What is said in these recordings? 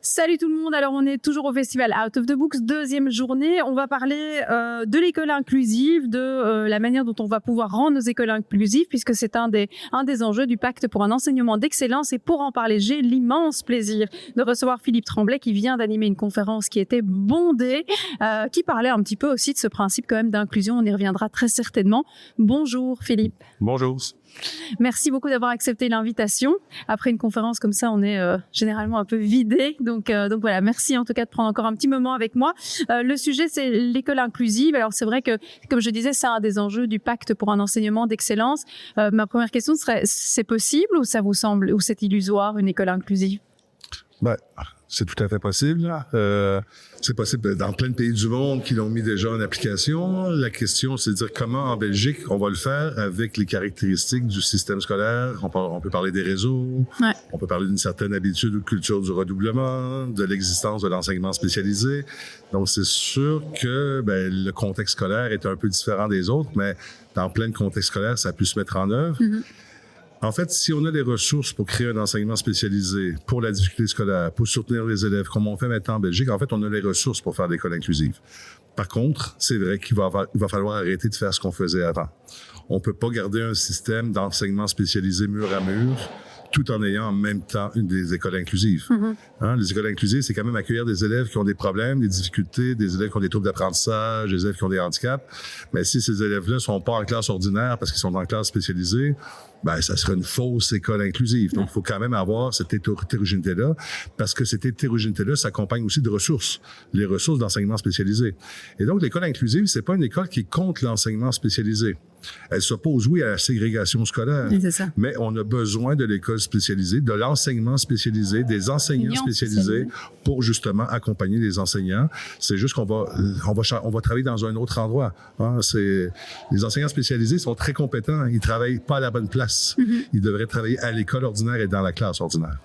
Salut tout le monde, alors on est toujours au festival Out of the Books, deuxième journée. On va parler de l'école inclusive, de la manière dont on va pouvoir rendre nos écoles inclusives, puisque c'est un des enjeux du pacte pour un enseignement d'excellence. Et pour en parler, j'ai l'immense plaisir de recevoir Philippe Tremblay qui vient d'animer une conférence qui était bondée, qui parlait un petit peu aussi de ce principe quand même d'inclusion. On y reviendra très certainement. Bonjour Philippe. Bonjour. Merci beaucoup d'avoir accepté l'invitation. Après une conférence comme ça, on est généralement un peu vidé. Donc voilà, merci en tout cas de prendre encore un petit moment avec moi. Le sujet, c'est l'école inclusive. Alors c'est vrai que, comme je disais, c'est un des enjeux du pacte pour un enseignement d'excellence. Ma première question serait, c'est possible ou ça vous semble, ou c'est illusoire, une école inclusive? C'est tout à fait possible. C'est possible dans plein de pays du monde qui l'ont mis déjà en application. La question, c'est de dire comment en Belgique on va le faire avec les caractéristiques du système scolaire. On peut parler des réseaux, Ouais. On peut parler d'une certaine habitude ou culture du redoublement, de l'existence de l'enseignement spécialisé. Donc c'est sûr que le contexte scolaire est un peu différent des autres, mais dans plein de contextes scolaires, ça a pu se mettre en œuvre. Mm-hmm. En fait, si on a les ressources pour créer un enseignement spécialisé pour la difficulté scolaire, pour soutenir les élèves, comme on fait maintenant en Belgique, en fait, on a les ressources pour faire l'école inclusive. Par contre, c'est vrai qu'il va falloir arrêter de faire ce qu'on faisait avant. On peut pas garder un système d'enseignement spécialisé mur à mur tout en ayant en même temps des écoles inclusives. Mm-hmm. Les écoles inclusives, c'est quand même accueillir des élèves qui ont des problèmes, des difficultés, des élèves qui ont des troubles d'apprentissage, des élèves qui ont des handicaps. Mais si ces élèves-là sont pas en classe ordinaire parce qu'ils sont en classe spécialisée, ça serait une fausse école inclusive. Donc, il faut quand même avoir cette hétérogénéité-là, parce que cette hétérogénéité-là s'accompagne aussi de ressources, les ressources d'enseignement spécialisé. Et donc, l'école inclusive, c'est pas une école qui est contre l'enseignement spécialisé. Elle s'oppose, oui, à la ségrégation scolaire. Oui, c'est ça. Mais on a besoin de l'école spécialisée, de l'enseignement spécialisé, des enseignants spécialisés pour justement accompagner les enseignants. C'est juste qu'on va travailler dans un autre endroit. Les enseignants spécialisés sont très compétents. Ils travaillent pas à la bonne place. Mm-hmm. Ils devraient travailler à l'école ordinaire et dans la classe ordinaire.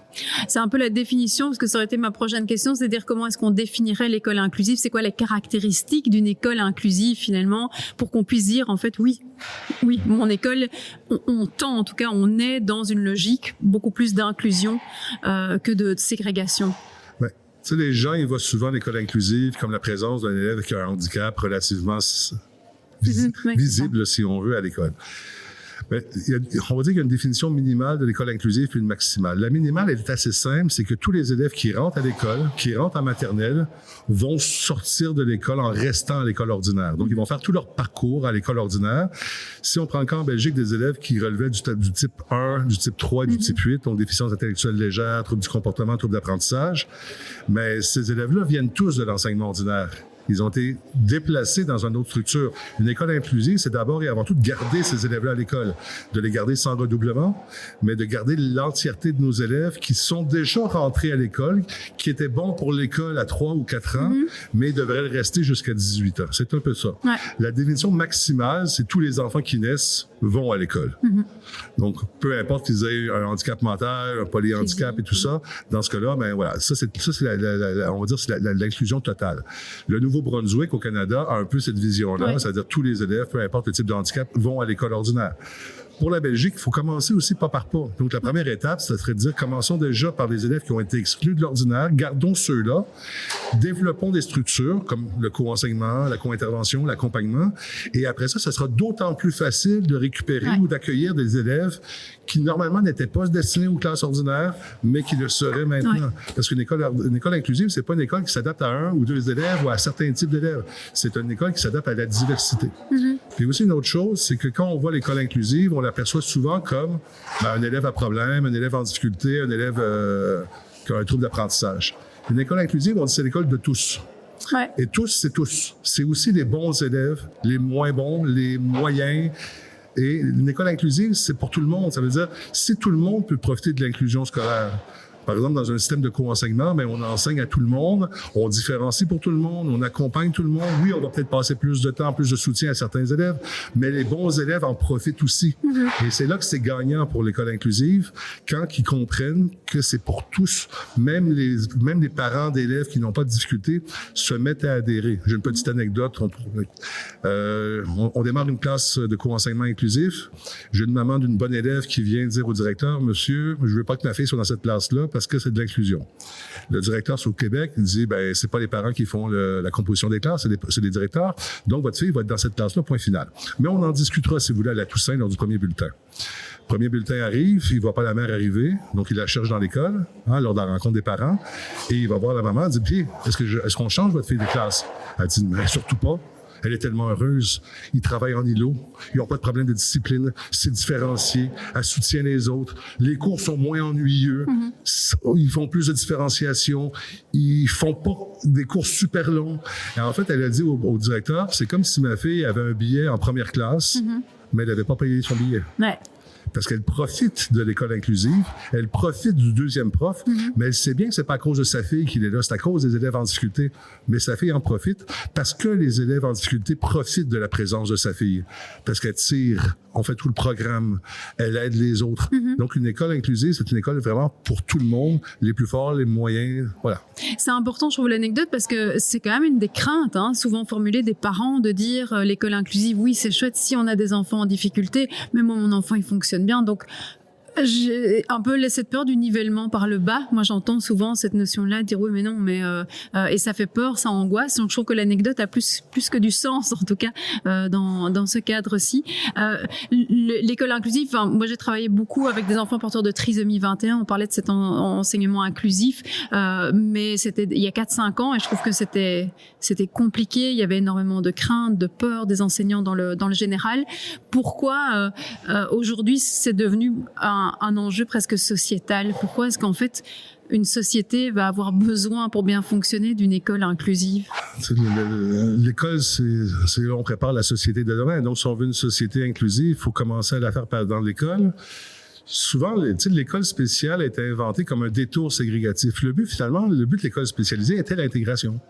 C'est un peu la définition, parce que ça aurait été ma prochaine question, c'est de dire comment est-ce qu'on définirait l'école inclusive, c'est quoi les caractéristiques d'une école inclusive finalement, pour qu'on puisse dire en fait oui, mon école, on tend, en tout cas on est dans une logique beaucoup plus d'inclusion que de ségrégation. Tu sais, les gens, ils voient souvent l'école inclusive comme la présence d'un élève qui a un handicap relativement visible, si on veut, à l'école. On va dire qu'il y a une définition minimale de l'école inclusive puis une maximale. La minimale, elle est assez simple, c'est que tous les élèves qui rentrent à l'école, qui rentrent en maternelle, vont sortir de l'école en restant à l'école ordinaire. Donc, ils vont faire tout leur parcours à l'école ordinaire. Si on prend le cas en Belgique des élèves qui relevaient du type 1, du type 3 et du type 8, donc déficience intellectuelle légère, troubles du comportement, troubles d'apprentissage, mais ces élèves-là viennent tous de l'enseignement ordinaire. Ils ont été déplacés dans une autre structure. Une école inclusive, c'est d'abord et avant tout de garder ces élèves-là à l'école, de les garder sans redoublement, mais de garder l'entièreté de nos élèves qui sont déjà rentrés à l'école, qui étaient bons pour l'école à 3 ou 4 ans, mais devraient rester jusqu'à 18 ans. C'est un peu ça. Ouais. La définition maximale, c'est tous les enfants qui naissent vont à l'école. Mm-hmm. Donc, peu importe qu'ils aient un handicap mental, un polyhandicap et tout ça, dans ce cas-là, ça c'est on va dire, c'est l'inclusion totale. Le Nouveau-Brunswick, au Canada, a un peu cette vision-là, c'est-à-dire tous les élèves, peu importe le type de handicap, vont à l'école ordinaire. Pour la Belgique, il faut commencer aussi pas par pas. Donc, la première étape, ça serait de dire, commençons déjà par les élèves qui ont été exclus de l'ordinaire, gardons ceux-là, développons des structures comme le co-enseignement, la co-intervention, l'accompagnement, et après ça sera d'autant plus facile de récupérer ou d'accueillir des élèves qui, normalement, n'étaient pas destinés aux classes ordinaires, mais qui le seraient maintenant. Ouais. Parce qu'une école inclusive, c'est pas une école qui s'adapte à un ou deux élèves ou à certains types d'élèves. C'est une école qui s'adapte à la diversité. Mm-hmm. Puis aussi, une autre chose, c'est que quand on voit l'école inclusive, on l'aperçoit souvent comme un élève à problème, un élève en difficulté, un élève qui a un trouble d'apprentissage. Une école inclusive, on dit c'est l'école de tous. Ouais. Et tous, c'est tous. C'est aussi les bons élèves, les moins bons, les moyens. Et une école inclusive, c'est pour tout le monde. Ça veut dire, si tout le monde peut profiter de l'inclusion scolaire, par exemple, dans un système de co-enseignement, on enseigne à tout le monde, on différencie pour tout le monde, on accompagne tout le monde. Oui, on va peut-être passer plus de temps, plus de soutien à certains élèves, mais les bons élèves en profitent aussi. Mm-hmm. Et c'est là que c'est gagnant pour l'école inclusive, quand ils comprennent que c'est pour tous, même les parents d'élèves qui n'ont pas de difficulté se mettent à adhérer. J'ai une petite anecdote. On démarre une classe de co-enseignement inclusif. J'ai une maman d'une bonne élève qui vient dire au directeur, « Monsieur, je veux pas que ma fille soit dans cette classe-là parce que c'est de l'inclusion. Le directeur sur le Québec, il dit, ben, c'est pas les parents qui font la composition des classes, c'est les directeurs. Donc, votre fille va être dans cette classe-là, point final. Mais on en discutera, si vous voulez, à la Toussaint, lors du premier bulletin. Premier bulletin arrive, il voit pas la mère arriver, donc il la cherche dans l'école, lors de la rencontre des parents, et il va voir la maman, il dit, puis, est-ce qu'on change votre fille de classe? Elle dit, mais surtout pas. Elle est tellement heureuse. Ils travaillent en îlot. Ils n'ont pas de problème de discipline. C'est différencié. Elle soutient les autres. Les cours sont moins ennuyeux. Ils font plus de différenciation. Ils font pas des cours super longs. Et en fait, elle a dit au directeur, c'est comme si ma fille avait un billet en première classe, mais elle n'avait pas payé son billet. Ouais. Parce qu'elle profite de l'école inclusive, elle profite du deuxième prof, mais elle sait bien que c'est pas à cause de sa fille qu'il est là, c'est à cause des élèves en difficulté. Mais sa fille en profite parce que les élèves en difficulté profitent de la présence de sa fille. Parce qu'elle tire, on fait tout le programme, elle aide les autres. Donc, une école inclusive, c'est une école vraiment pour tout le monde, les plus forts, les moyens, voilà. C'est important, je trouve, l'anecdote, parce que c'est quand même une des craintes, souvent formulées des parents, de dire l'école inclusive, oui, c'est chouette si on a des enfants en difficulté, mais moi, mon enfant, il fonctionne bien. Donc, j'ai un peu cette peur du nivellement par le bas. Moi, j'entends souvent cette notion-là, dire oui, mais non, mais et ça fait peur, ça angoisse. Donc, je trouve que l'anecdote a plus que du sens, en tout cas, dans ce cadre-ci. L'école inclusive. Enfin, moi, j'ai travaillé beaucoup avec des enfants porteurs de trisomie 21. On parlait de cet enseignement inclusif, mais c'était il y a 4-5 ans, et je trouve que c'était compliqué. Il y avait énormément de craintes, de peur des enseignants dans le général. Pourquoi aujourd'hui c'est devenu un enjeu presque sociétal? Pourquoi est-ce qu'en fait une société va avoir besoin pour bien fonctionner d'une école inclusive? L'école, c'est on prépare la société de demain. Donc, si on veut une société inclusive, il faut commencer à la faire dans l'école. Souvent, l'école spéciale a été inventée comme un détour ségrégatif. Le but de l'école spécialisée était l'intégration.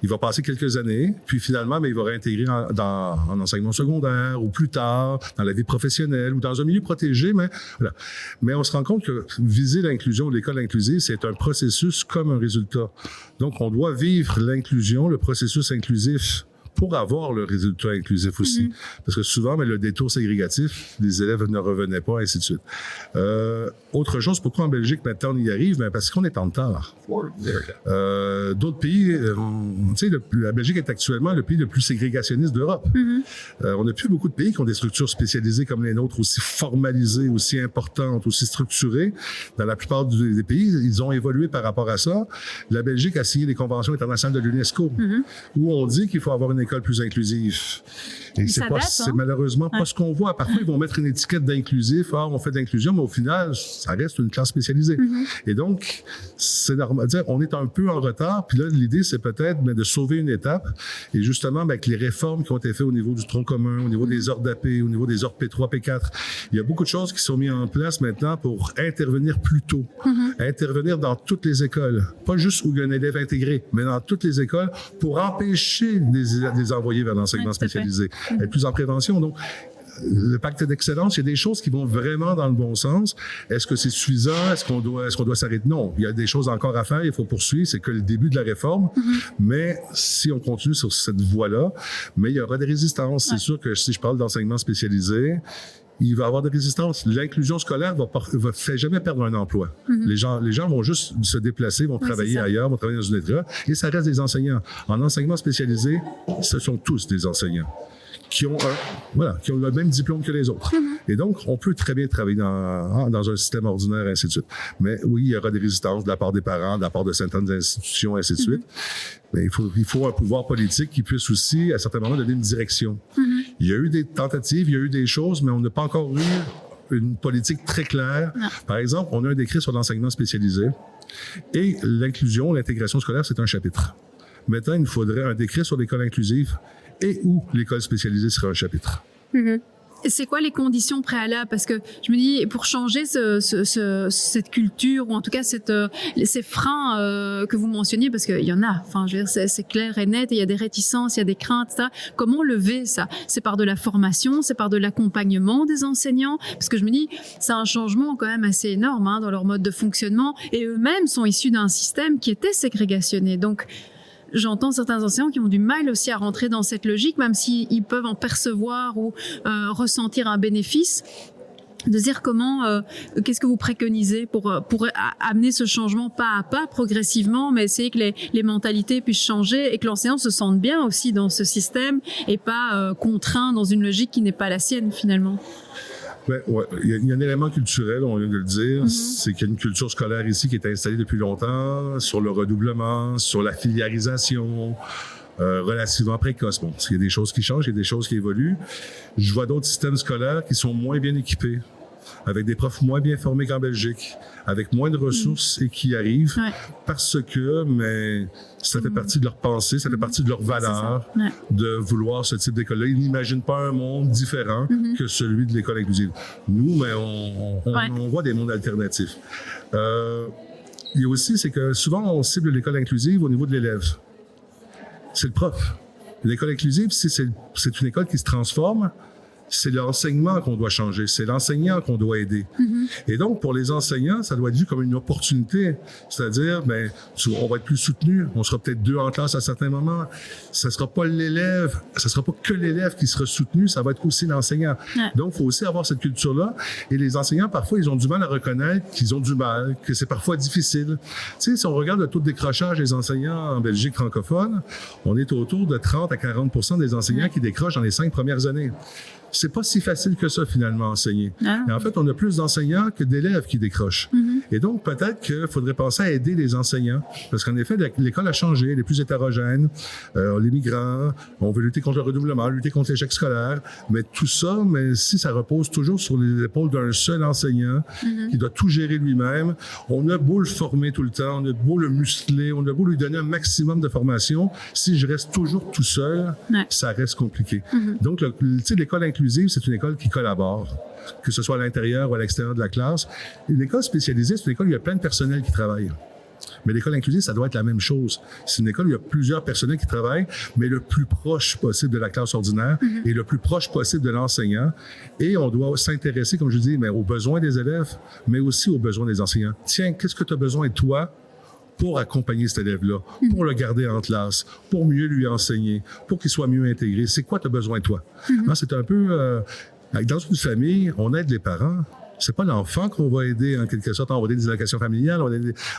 Il va passer quelques années, puis finalement, il va réintégrer en enseignement secondaire ou plus tard, dans la vie professionnelle ou dans un milieu protégé. Mais, voilà. Mais on se rend compte que viser l'inclusion, l'école inclusive, c'est un processus comme un résultat. Donc, on doit vivre l'inclusion, le processus inclusif, pour avoir le résultat inclusif aussi. Parce que souvent, le détour ségrégatif, les élèves ne revenaient pas, ainsi de suite. Autre chose, pourquoi en Belgique, maintenant, on y arrive? Parce qu'on est en retard. D'autres pays, la Belgique est actuellement le pays le plus ségrégationniste d'Europe. On n'a plus beaucoup de pays qui ont des structures spécialisées comme les nôtres, aussi formalisées, aussi importantes, aussi structurées. Dans la plupart des pays, ils ont évolué par rapport à ça. La Belgique a signé les conventions internationales de l'UNESCO, où on dit qu'il faut avoir une école plus inclusive. Et c'est malheureusement pas ce qu'on voit. Parfois, ils vont mettre une étiquette d'inclusif. On fait de l'inclusion, mais au final, ça reste une classe spécialisée. Et donc, c'est normal. On est un peu en retard. Puis là, l'idée, c'est peut-être de sauver une étape. Et justement, avec les réformes qui ont été faites au niveau du tronc commun, au niveau des ordres d'AP, au niveau des ordres P3, P4, il y a beaucoup de choses qui sont mises en place maintenant pour intervenir plus tôt. Intervenir dans toutes les écoles. Pas juste où il y a un élève intégré, mais dans toutes les écoles pour empêcher des envoyer vers l'enseignement spécialisé. Être plus en prévention. Donc, le pacte d'excellence, il y a des choses qui vont vraiment dans le bon sens. Est-ce que c'est suffisant? Est-ce qu'on doit s'arrêter? Non. Il y a des choses encore à faire. Il faut poursuivre. C'est que le début de la réforme. Mais si on continue sur cette voie-là, mais il y aura des résistances. C'est sûr que si je parle d'enseignement spécialisé, il va y avoir des résistances. L'inclusion scolaire va fait jamais perdre un emploi. Les gens vont juste se déplacer, vont travailler ailleurs, vont travailler dans une école, et ça reste des enseignants. En enseignement spécialisé, ce sont tous des enseignants qui ont le même diplôme que les autres. Et donc, on peut très bien travailler dans un système ordinaire, ainsi de suite. Mais oui, il y aura des résistances de la part des parents, de la part de certaines institutions, ainsi de suite. Mais il faut un pouvoir politique qui puisse aussi, à certains moments, donner une direction. Il y a eu des tentatives, il y a eu des choses, mais on n'a pas encore eu une politique très claire. Par exemple, on a un décret sur l'enseignement spécialisé et l'inclusion, l'intégration scolaire, c'est un chapitre. Maintenant, il nous faudrait un décret sur l'école inclusive et où l'école spécialisée serait un chapitre. C'est quoi les conditions préalables? Parce que je me dis, pour changer cette culture, ou en tout cas ces freins que vous mentionniez, parce qu'il y en a, enfin, je veux dire, c'est clair et net, et il y a des réticences, il y a des craintes, ça. Comment lever ça? C'est par de la formation, c'est par de l'accompagnement des enseignants? Parce que je me dis, c'est un changement quand même assez énorme dans leur mode de fonctionnement, et eux-mêmes sont issus d'un système qui était ségrégationné. Donc, j'entends certains enseignants qui ont du mal aussi à rentrer dans cette logique, même s'ils peuvent en percevoir ou ressentir un bénéfice. de dire comment, qu'est-ce que vous préconisez pour amener ce changement pas à pas, progressivement, mais essayer que les mentalités puissent changer et que l'enseignant se sente bien aussi dans ce système et pas contraint dans une logique qui n'est pas la sienne finalement. Ouais. Il y a un élément culturel, on vient de le dire, c'est qu'il y a une culture scolaire ici qui est installée depuis longtemps sur le redoublement, sur la filiarisation, relativement précoce. Bon, il y a des choses qui changent, il y a des choses qui évoluent. Je vois d'autres systèmes scolaires qui sont moins bien équipés, avec des profs moins bien formés qu'en Belgique, avec moins de ressources et qui arrivent parce que ça fait partie de leur pensée, ça fait partie de leur valeur de vouloir ce type d'école-là. Ils n'imaginent pas un monde différent que celui de l'école inclusive. Nous, on voit des mondes alternatifs. Il y a aussi, c'est que souvent, on cible l'école inclusive au niveau de l'élève. C'est le prof. L'école inclusive, c'est une école qui se transforme. C'est l'enseignement qu'on doit changer, c'est l'enseignant qu'on doit aider. Et donc, pour les enseignants, ça doit être vu comme une opportunité. C'est-à-dire, on va être plus soutenu, on sera peut-être 2 en classe à certains moments. Ça sera pas l'élève, ça sera pas que l'élève qui sera soutenu, ça va être aussi l'enseignant. Donc, il faut aussi avoir cette culture-là. Et les enseignants, parfois, ils ont du mal à reconnaître qu'ils ont du mal, que c'est parfois difficile. Tu sais, si on regarde le taux de décrochage des enseignants en Belgique francophone, on est autour de 30 à 40% des enseignants qui décrochent dans les 5 premières années. C'est pas si facile que ça, finalement, enseigner. Et en fait, on a plus d'enseignants que d'élèves qui décrochent. Et donc, peut-être qu'il faudrait penser à aider les enseignants. Parce qu'en effet, l'école a changé, elle est plus hétérogène. Les migrants, on veut lutter contre le redoublement, lutter contre l'échec scolaire. Mais tout ça, si ça repose toujours sur les épaules d'un seul enseignant qui doit tout gérer lui-même, on a beau le former tout le temps, on a beau le muscler, on a beau lui donner un maximum de formation. Si je reste toujours tout seul, ça reste compliqué. Donc, l'école inclusive, c'est une école qui collabore, que ce soit à l'intérieur ou à l'extérieur de la classe. Une école spécialisée, c'est une école où il y a plein de personnel qui travaille. Mais l'école inclusive, ça doit être la même chose. C'est une école où il y a plusieurs personnels qui travaillent, mais le plus proche possible de la classe ordinaire et le plus proche possible de l'enseignant. Et on doit s'intéresser, comme je dis, aux besoins des élèves, mais aussi aux besoins des enseignants. Tiens, qu'est-ce que tu as besoin, toi, pour accompagner cet élève-là, pour le garder en classe, pour mieux lui enseigner, pour qu'il soit mieux intégré? C'est quoi tu as besoin, toi? C'est un peu... dans une famille, on aide les parents. C'est pas l'enfant qu'on va aider, en quelque sorte. On va aider des allocations familiales,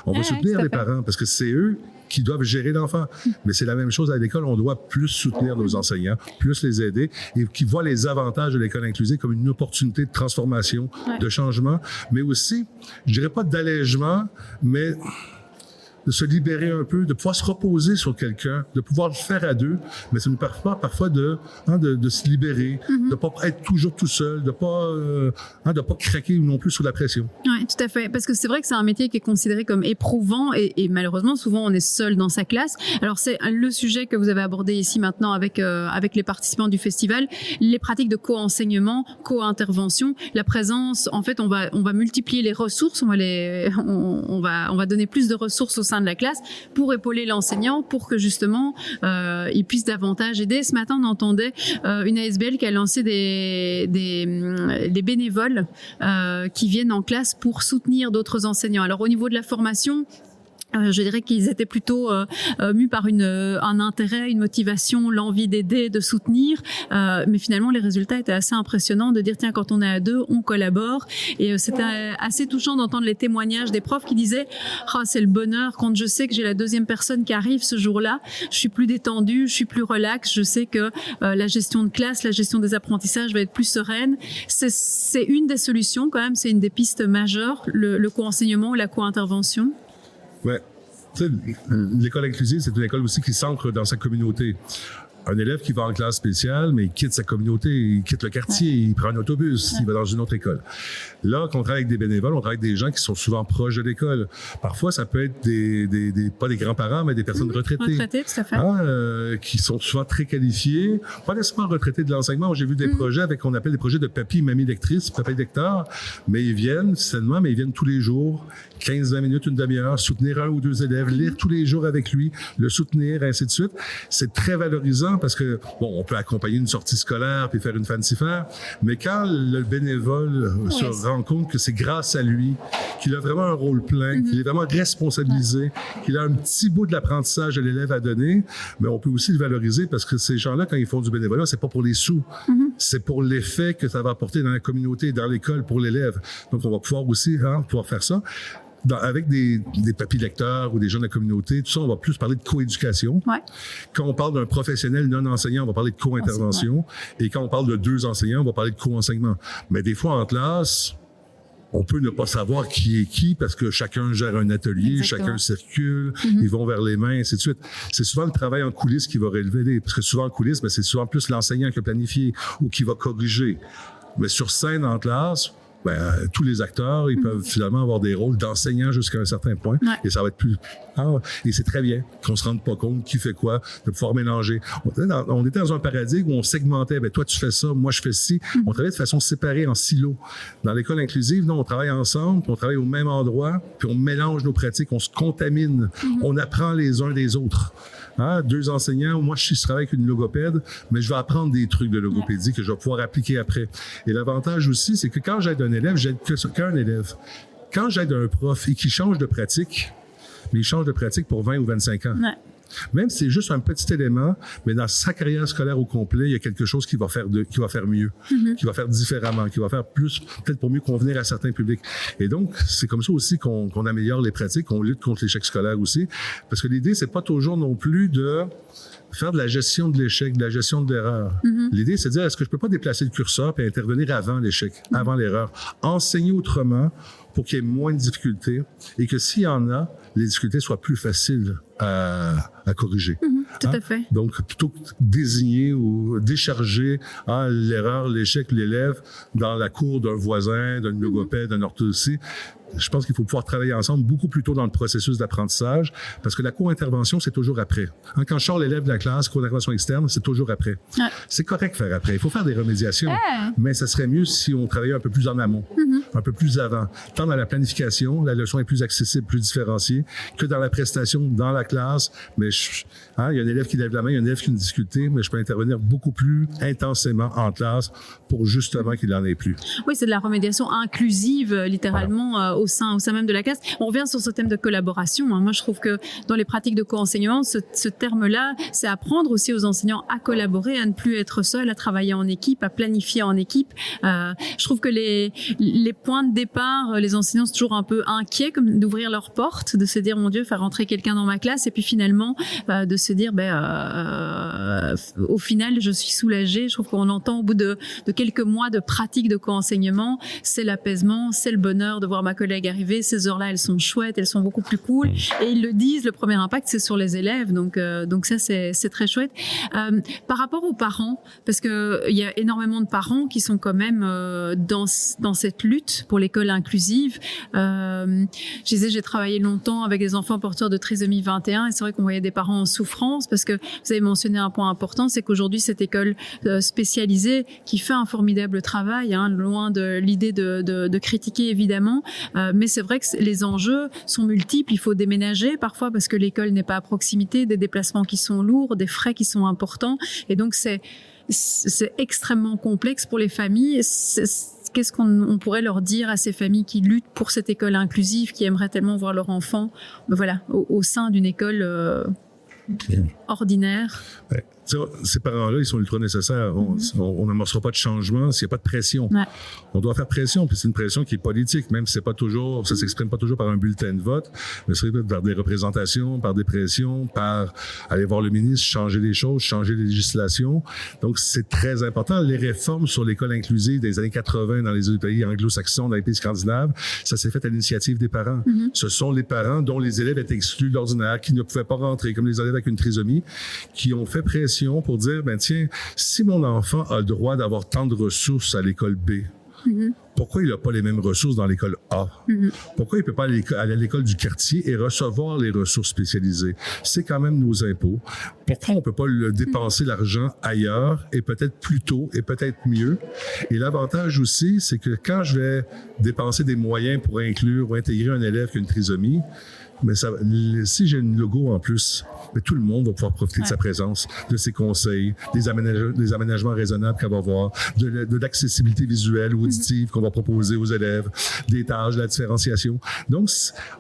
on va soutenir les parents, parce que c'est eux qui doivent gérer l'enfant. Mais c'est la même chose à l'école. On doit plus soutenir nos enseignants, plus les aider, et qui voient les avantages de l'école inclusive comme une opportunité de transformation, de changement, mais aussi, je dirais pas d'allègement, mais de se libérer un peu, de pouvoir se reposer sur quelqu'un, de pouvoir le faire à deux, mais ça nous permet parfois de se libérer, de pas être toujours tout seul, de pas craquer non plus sous la pression. Oui, tout à fait, parce que c'est vrai que c'est un métier qui est considéré comme éprouvant et malheureusement souvent on est seul dans sa classe. Alors c'est le sujet que vous avez abordé ici maintenant avec les participants du festival, les pratiques de co-enseignement, co-intervention, la présence. En fait, on va multiplier les ressources, on va donner plus de ressources au sein de la classe pour épauler l'enseignant, pour que justement il puisse davantage aider. Ce matin, on entendait une ASBL qui a lancé des bénévoles qui viennent en classe pour soutenir d'autres enseignants. Alors au niveau de la formation, je dirais qu'ils étaient plutôt mus par un intérêt, une motivation, l'envie d'aider, de soutenir. Mais finalement, les résultats étaient assez impressionnants de dire, tiens, quand on est à deux, on collabore. Et c'était assez touchant d'entendre les témoignages des profs qui disaient, c'est le bonheur quand je sais que j'ai la deuxième personne qui arrive ce jour-là. Je suis plus détendue, je suis plus relax. Je sais que la gestion de classe, la gestion des apprentissages va être plus sereine. C'est une des solutions quand même, c'est une des pistes majeures, le co-enseignement et la co-intervention. Ouais. L'école inclusive, c'est une école aussi qui s'ancre dans sa communauté. Un élève qui va en classe spéciale, mais il quitte sa communauté, il quitte le quartier, il prend un autobus, il va dans une autre école. Là, quand on travaille avec des bénévoles, on travaille avec des gens qui sont souvent proches de l'école. Parfois, ça peut être pas des grands-parents, mais des personnes retraitées. Retraitées, tout à fait. Qui sont souvent très qualifiées. Pas nécessairement retraités de l'enseignement. J'ai vu des projets avec qu'on appelle des projets de papy, mamie lectrice, papa lecteur. Mais ils viennent tous les jours, 15-20 minutes, une demi-heure, soutenir un ou deux élèves, lire tous les jours avec lui, le soutenir, ainsi de suite. C'est très valorisant parce que, on peut accompagner une sortie scolaire puis faire une fancy fair, mais quand le bénévole se rend compte que c'est grâce à lui qu'il a vraiment un rôle plein, qu'il est vraiment responsabilisé, qu'il a un petit bout de l'apprentissage de l'élève à donner, mais on peut aussi le valoriser parce que ces gens-là, quand ils font du bénévolat, c'est pas pour les sous. c'est pour l'effet que ça va apporter dans la communauté, dans l'école, pour l'élève. Donc, on va pouvoir aussi pouvoir faire ça. Avec des papy lecteurs ou des gens de la communauté, tout ça, on va plus parler de coéducation. Ouais. Quand on parle d'un professionnel non enseignant, on va parler de co-intervention. Ouais. Et quand on parle de 2 enseignants, on va parler de co-enseignement. Mais des fois, en classe, on peut ne pas savoir qui est qui parce que chacun gère un atelier, chacun circule, ils vont vers les mains, ainsi de suite. C'est souvent le travail en coulisses qui va relever, parce que souvent en coulisses, c'est souvent plus l'enseignant qui a planifié ou qui va corriger. Mais sur scène, en classe, tous les acteurs, ils peuvent finalement avoir des rôles d'enseignants jusqu'à un certain point. Ouais. Et ça va être plus... et c'est très bien qu'on ne se rende pas compte qui fait quoi, de pouvoir mélanger. On était dans un paradigme où on segmentait. Toi, tu fais ça, moi, je fais ci. On travaillait de façon séparée, en silos. Dans l'école inclusive, non, on travaille ensemble, on travaille au même endroit, puis on mélange nos pratiques, on se contamine, on apprend les uns des autres. 2 enseignants, moi, je travaille avec une logopède, mais je vais apprendre des trucs de logopédie que je vais pouvoir appliquer après. Et l'avantage aussi, c'est que quand j'aide un élève, j'aide qu'un élève. Quand j'aide un prof et qu'il change de pratique, mais il change de pratique pour 20 ou 25 ans. Ouais. Même si c'est juste un petit élément, mais dans sa carrière scolaire au complet, il y a quelque chose qui va faire mieux, qui va faire différemment, qui va faire plus, peut-être pour mieux convenir à certains publics. Et donc, c'est comme ça aussi qu'on améliore les pratiques, qu'on lutte contre l'échec scolaire aussi. Parce que l'idée, c'est pas toujours non plus de faire de la gestion de l'échec, de la gestion de l'erreur. L'idée, c'est de dire, est-ce que je peux pas déplacer le curseur et intervenir avant l'échec, avant l'erreur? Enseigner autrement pour qu'il y ait moins de difficultés et que s'il y en a, les difficultés soient plus faciles à corriger. Tout à fait. Donc, plutôt que désigner ou décharger l'erreur, l'échec, l'élève dans la cour d'un voisin, d'un logopède, d'un orthopédiste, je pense qu'il faut pouvoir travailler ensemble beaucoup plus tôt dans le processus d'apprentissage parce que la co-intervention, c'est toujours après. Quand je sors l'élève de la classe, co-intervention externe, c'est toujours après. Ouais. C'est correct de faire après. Il faut faire des remédiations, mais ça serait mieux si on travaillait un peu plus en amont, un peu plus avant. Tant dans la planification, la leçon est plus accessible, plus différenciée, que dans la prestation, dans la classe. Mais il y a un élève qui lève la main, il y a un élève qui a une difficulté, mais je peux intervenir beaucoup plus intensément en classe pour justement qu'il n'en ait plus. Oui, c'est de la remédiation inclusive, littéralement, voilà. Au sein même de la classe. On revient sur ce thème de collaboration. Moi, je trouve que dans les pratiques de co-enseignement, ce terme-là, c'est apprendre aussi aux enseignants à collaborer, à ne plus être seul, à travailler en équipe, à planifier en équipe. Je trouve que les points de départ, les enseignants sont toujours un peu inquiets comme d'ouvrir leurs portes, de se dire, mon Dieu, faire rentrer quelqu'un dans ma classe, et puis finalement, de se dire, au final, je suis soulagée. Je trouve qu'on entend au bout de quelques mois de pratique de co-enseignement, c'est l'apaisement, c'est le bonheur de voir ma collègue arriver. Ces heures-là, elles sont chouettes, elles sont beaucoup plus cool. Et ils le disent, le premier impact, c'est sur les élèves. Donc ça, c'est très chouette. Par rapport aux parents, parce que il y a énormément de parents qui sont quand même dans cette lutte pour l'école inclusive. Je disais, j'ai travaillé longtemps avec des enfants porteurs de trisomie 21 et c'est vrai qu'on voyait des parents en souffrance parce que vous avez mentionné un point important, c'est qu'aujourd'hui, cette école spécialisée qui fait un formidable travail, loin de l'idée de critiquer évidemment, mais c'est vrai que les enjeux sont multiples. Il faut déménager parfois parce que l'école n'est pas à proximité, des déplacements qui sont lourds, des frais qui sont importants. Et donc, c'est extrêmement complexe pour les familles. Qu'est-ce qu'on pourrait leur dire à ces familles qui luttent pour cette école inclusive, qui aimeraient tellement voir leur enfant au sein d'une école ordinaire? Ces parents-là, ils sont ultra nécessaires. On n'amorcera pas de changement s'il n'y a pas de pression. Ouais. On doit faire pression, puis c'est une pression qui est politique, même si c'est pas toujours, ça s'exprime pas toujours par un bulletin de vote, mais c'est par des représentations, par des pressions, par aller voir le ministre, changer les choses, changer les législations. Donc, c'est très important. Les réformes sur l'école inclusive des années 80 dans les pays anglo-saxons, dans les pays scandinaves, ça s'est fait à l'initiative des parents. Ce sont les parents dont les élèves étaient exclus de l'ordinaire, qui ne pouvaient pas rentrer, comme les élèves avec une trisomie, qui ont fait pression pour dire, tiens, si mon enfant a le droit d'avoir tant de ressources à l'école B, pourquoi il n'a pas les mêmes ressources dans l'école A? Pourquoi il ne peut pas aller à l'école du quartier et recevoir les ressources spécialisées? C'est quand même nos impôts. Pourquoi on ne peut pas le dépenser l'argent ailleurs et peut-être plus tôt et peut-être mieux? Et l'avantage aussi, c'est que quand je vais dépenser des moyens pour inclure ou intégrer un élève qui a une trisomie, mais si j'ai une logo en plus, tout le monde va pouvoir profiter de sa présence, de ses conseils, des aménagements raisonnables qu'elle va avoir, de l'accessibilité visuelle ou auditive qu'on va proposer aux élèves, des tâches, de la différenciation. Donc,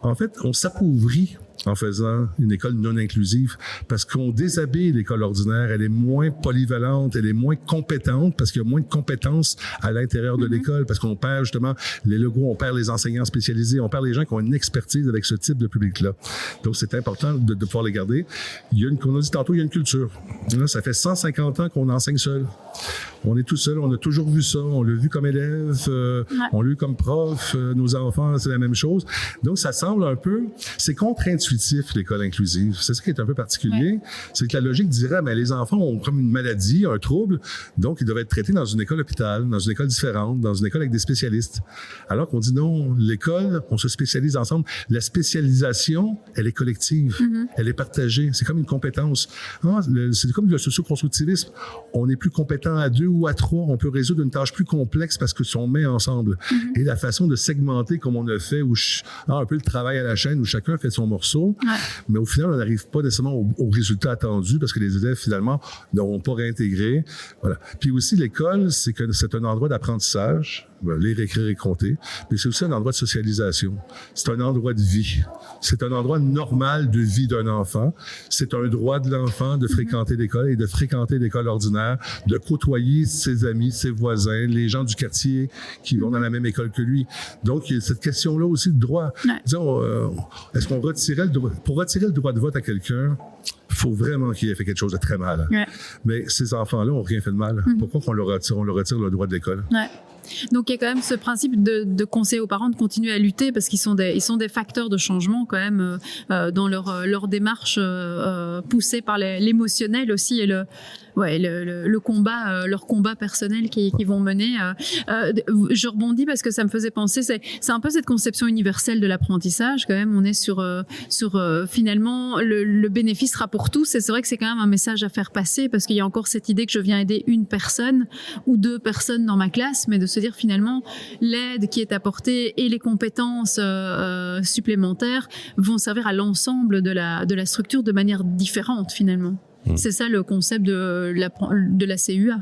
en fait, on s'appauvrit en faisant une école non inclusive parce qu'on déshabille l'école ordinaire, elle est moins polyvalente, elle est moins compétente parce qu'il y a moins de compétences à l'intérieur de l'école parce qu'on perd justement les logos, on perd les enseignants spécialisés, on perd les gens qui ont une expertise avec ce type de public-là. Donc, c'est important de pouvoir les garder. Comme on a dit tantôt, il y a une culture. Là, ça fait 150 ans qu'on enseigne seul. On est tout seul, on a toujours vu ça, on l'a vu comme élève, on l'a vu comme prof, nos enfants, c'est la même chose. Donc, ça semble un peu, c'est contre-intuitif, l'école inclusive. C'est ça qui est un peu particulier. C'est que la logique dirait, mais les enfants ont comme une maladie, un trouble, donc ils doivent être traités dans une école hôpital, dans une école différente, dans une école avec des spécialistes. Alors qu'on dit non, l'école, on se spécialise ensemble. La spécialisation, elle est collective, elle est partagée. C'est comme une compétence. C'est comme le socio-constructivisme. On est plus compétent à 2 ou à 3, on peut résoudre une tâche plus complexe parce que si on met ensemble. Et la façon de segmenter comme on a fait, un peu le travail à la chaîne où chacun fait son morceau, mais au final, on n'arrive pas nécessairement au résultat attendu parce que les élèves, finalement, n'auront pas réintégré. Voilà. Puis aussi, l'école, c'est un endroit d'apprentissage, lire, écrire et compter, mais c'est aussi un endroit de socialisation. C'est un endroit de vie. C'est un endroit normal de vie d'un enfant. C'est un droit de l'enfant de fréquenter l'école et de fréquenter l'école ordinaire, de côtoyer ses amis, ses voisins, les gens du quartier qui vont dans la même école que lui. Donc, il y a cette question-là aussi de droit. Disons, est-ce qu'on retirait pour retirer le droit de vote à quelqu'un, il faut vraiment qu'il ait fait quelque chose de très mal. Mais ces enfants-là n'ont rien fait de mal. Pourquoi qu'on leur retire le droit de l'école? Donc il y a quand même ce principe de conseiller aux parents de continuer à lutter parce qu'ils sont des facteurs de changement quand même dans leur démarche poussée par l'émotionnel aussi et le combat, leur combat personnel qu'ils vont mener. Je rebondis parce que ça me faisait penser, c'est un peu cette conception universelle de l'apprentissage quand même. On est sur finalement le bénéfice sera pour tous et c'est vrai que c'est quand même un message à faire passer parce qu'il y a encore cette idée que je viens aider une personne ou 2 personnes dans ma classe, mais de se dire finalement l'aide qui est apportée et les compétences supplémentaires vont servir à l'ensemble de la structure de manière différente finalement. C'est ça le concept de la CUA.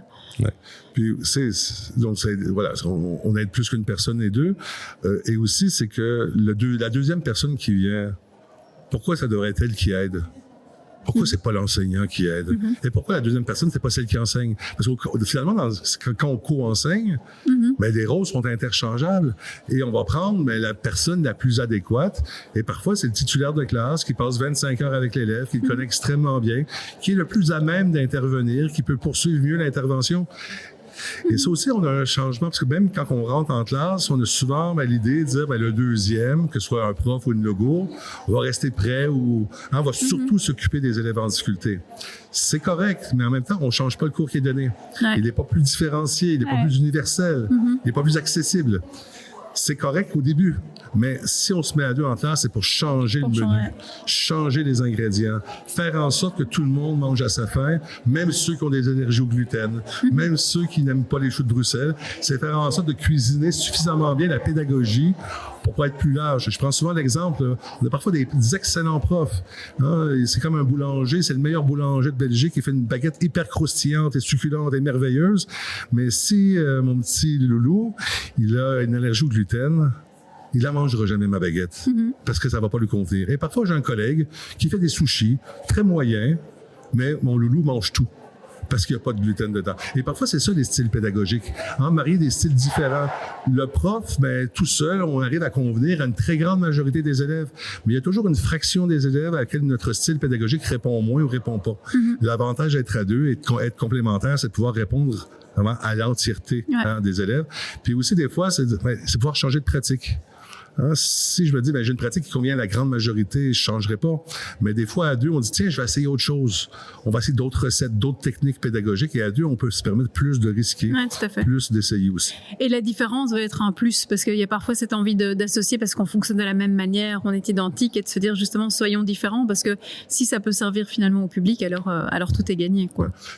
Puis voilà, on aide plus qu'une personne et 2. Et aussi, c'est que la deuxième personne qui vient, pourquoi ça devrait être elle qui aide? Pourquoi c'est pas l'enseignant qui aide? Et pourquoi la deuxième personne, c'est pas celle qui enseigne? Parce que finalement, quand on co-enseigne, les rôles sont interchangeables et on va prendre la personne la plus adéquate. Et parfois, c'est le titulaire de classe qui passe 25 heures avec l'élève, qui le connaît extrêmement bien, qui est le plus à même d'intervenir, qui peut poursuivre mieux l'intervention. Et ça aussi, on a un changement, parce que même quand on rentre en classe, on a souvent l'idée de dire le deuxième, que ce soit un prof ou une logo, va rester prêt ou va surtout s'occuper des élèves en difficulté. C'est correct, mais en même temps, on ne change pas le cours qui est donné. Il n'est pas plus différencié, il n'est pas plus universel, il n'est pas plus accessible. C'est correct au début, mais si on se met à 2 en classe, c'est pour changer le menu, changer les ingrédients, faire en sorte que tout le monde mange à sa faim, même ceux qui ont des allergies au gluten, même ceux qui n'aiment pas les choux de Bruxelles. C'est faire en sorte de cuisiner suffisamment bien la pédagogie pour pas être plus large. Je prends souvent l'exemple, on a parfois des excellents profs. C'est comme un boulanger, c'est le meilleur boulanger de Belgique qui fait une baguette hyper croustillante et succulente et merveilleuse. Mais si mon petit loulou, il a une allergie au gluten, il la mangera jamais, ma baguette, parce que ça va pas lui convenir. Et parfois, j'ai un collègue qui fait des sushis très moyens, mais mon loulou mange tout, parce qu'il n'y a pas de gluten dedans. Et parfois, c'est ça les styles pédagogiques. Marier des styles différents. Le prof, tout seul, on arrive à convenir à une très grande majorité des élèves. Mais il y a toujours une fraction des élèves à laquelle notre style pédagogique répond moins ou répond pas. L'avantage d'être à 2 et d'être complémentaire, c'est de pouvoir répondre vraiment à l'entièreté des élèves. Puis aussi, des fois, c'est pouvoir changer de pratique. Si je me dis, j'ai une pratique qui convient à la grande majorité, je ne changerai pas. Mais des fois, à 2, on dit, tiens, je vais essayer autre chose. On va essayer d'autres recettes, d'autres techniques pédagogiques. Et à 2, on peut se permettre plus de risquer, plus d'essayer aussi. Et la différence va être un plus, parce qu'il y a parfois cette envie d'associer, parce qu'on fonctionne de la même manière, on est identique, et de se dire justement, soyons différents, parce que si ça peut servir finalement au public, alors tout est gagné.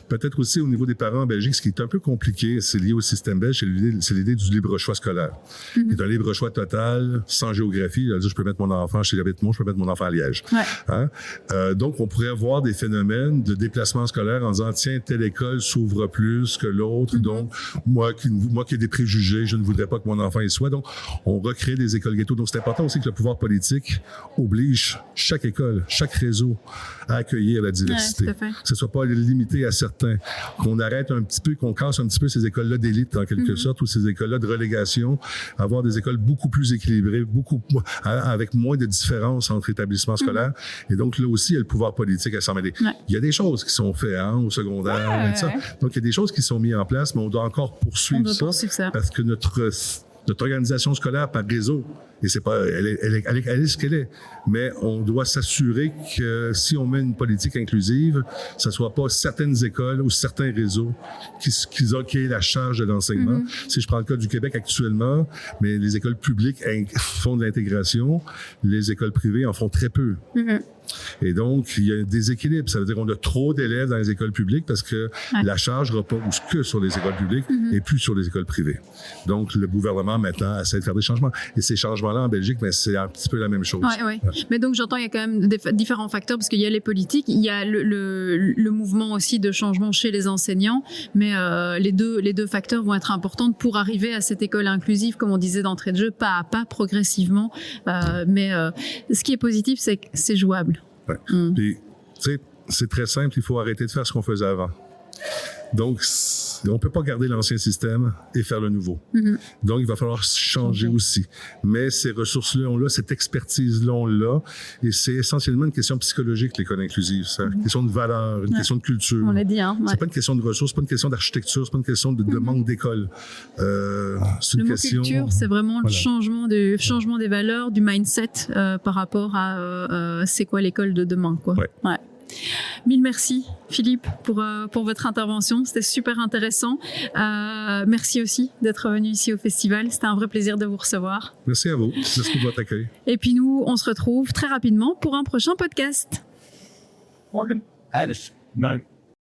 Peut-être aussi au niveau des parents en Belgique, ce qui est un peu compliqué, c'est lié au système belge, c'est l'idée du libre choix scolaire. C'est un libre choix total. sans géographie. Je peux mettre mon enfant chez Béthemont, je peux mettre mon enfant à Liège. Ouais. Hein? Donc, on pourrait avoir des phénomènes de déplacement scolaire en disant, tiens, telle école s'ouvre plus que l'autre. Donc, moi qui ai des préjugés, je ne voudrais pas que mon enfant y soit. Donc, on recrée des écoles ghetto. Donc, c'est important aussi que le pouvoir politique oblige chaque école, chaque réseau à accueillir la diversité. Ouais, que ce soit pas limité à certains. Qu'on arrête un petit peu, qu'on casse un petit peu ces écoles-là d'élite, en quelque sorte, ou ces écoles-là de relégation, avoir des écoles beaucoup plus équilibrées, avec moins de différences entre établissements scolaires. Et donc, là aussi, il y a le pouvoir politique à s'en mêler. Ouais. Il y a des choses qui sont faites au secondaire, et ça. Donc, il y a des choses qui sont mises en place, mais on doit encore poursuivre ça. Parce que notre organisation scolaire par réseau, et c'est pas, elle est ce qu'elle est. Mais on doit s'assurer que si on met une politique inclusive, ça soit pas certaines écoles ou certains réseaux qui aient la charge de l'enseignement. Si je prends le cas du Québec actuellement, mais les écoles publiques font de l'intégration, les écoles privées en font très peu. Et donc, il y a un déséquilibre. Ça veut dire qu'on a trop d'élèves dans les écoles publiques parce que la charge repose que sur les écoles publiques et plus sur les écoles privées. Donc, le gouvernement, maintenant, essaie de faire des changements. Et ces changements-là, en Belgique, mais c'est un petit peu la même chose. Oui. Mais donc, j'entends, il y a quand même différents facteurs parce qu'il y a les politiques, il y a le mouvement aussi de changement chez les enseignants, mais les deux facteurs vont être importants pour arriver à cette école inclusive, comme on disait d'entrée de jeu, pas à pas, progressivement. Mais ce qui est positif, c'est que c'est jouable. Ouais. Puis, tu sais, c'est très simple, il faut arrêter de faire ce qu'on faisait avant. Donc, on peut pas garder l'ancien système et faire le nouveau. Donc, il va falloir changer aussi. Mais ces ressources-là, on l'a, cette expertise-là, on l'a. Et c'est essentiellement une question psychologique, l'école inclusive. C'est une question de valeur, une question de culture. On l'a dit, hein. C'est pas une question de ressources, c'est pas une question d'architecture, c'est pas une question de manque d'école. C'est une question... culture, c'est vraiment le changement des valeurs, du mindset par rapport à c'est quoi l'école de demain, quoi. Ouais. Mille merci Philippe pour votre intervention, c'était super intéressant. Merci aussi d'être venu ici au festival, c'était un vrai plaisir de vous recevoir. Merci à vous, merci pour votre accueil. Et puis nous, on se retrouve très rapidement pour un prochain podcast. Morgan, Alice, no.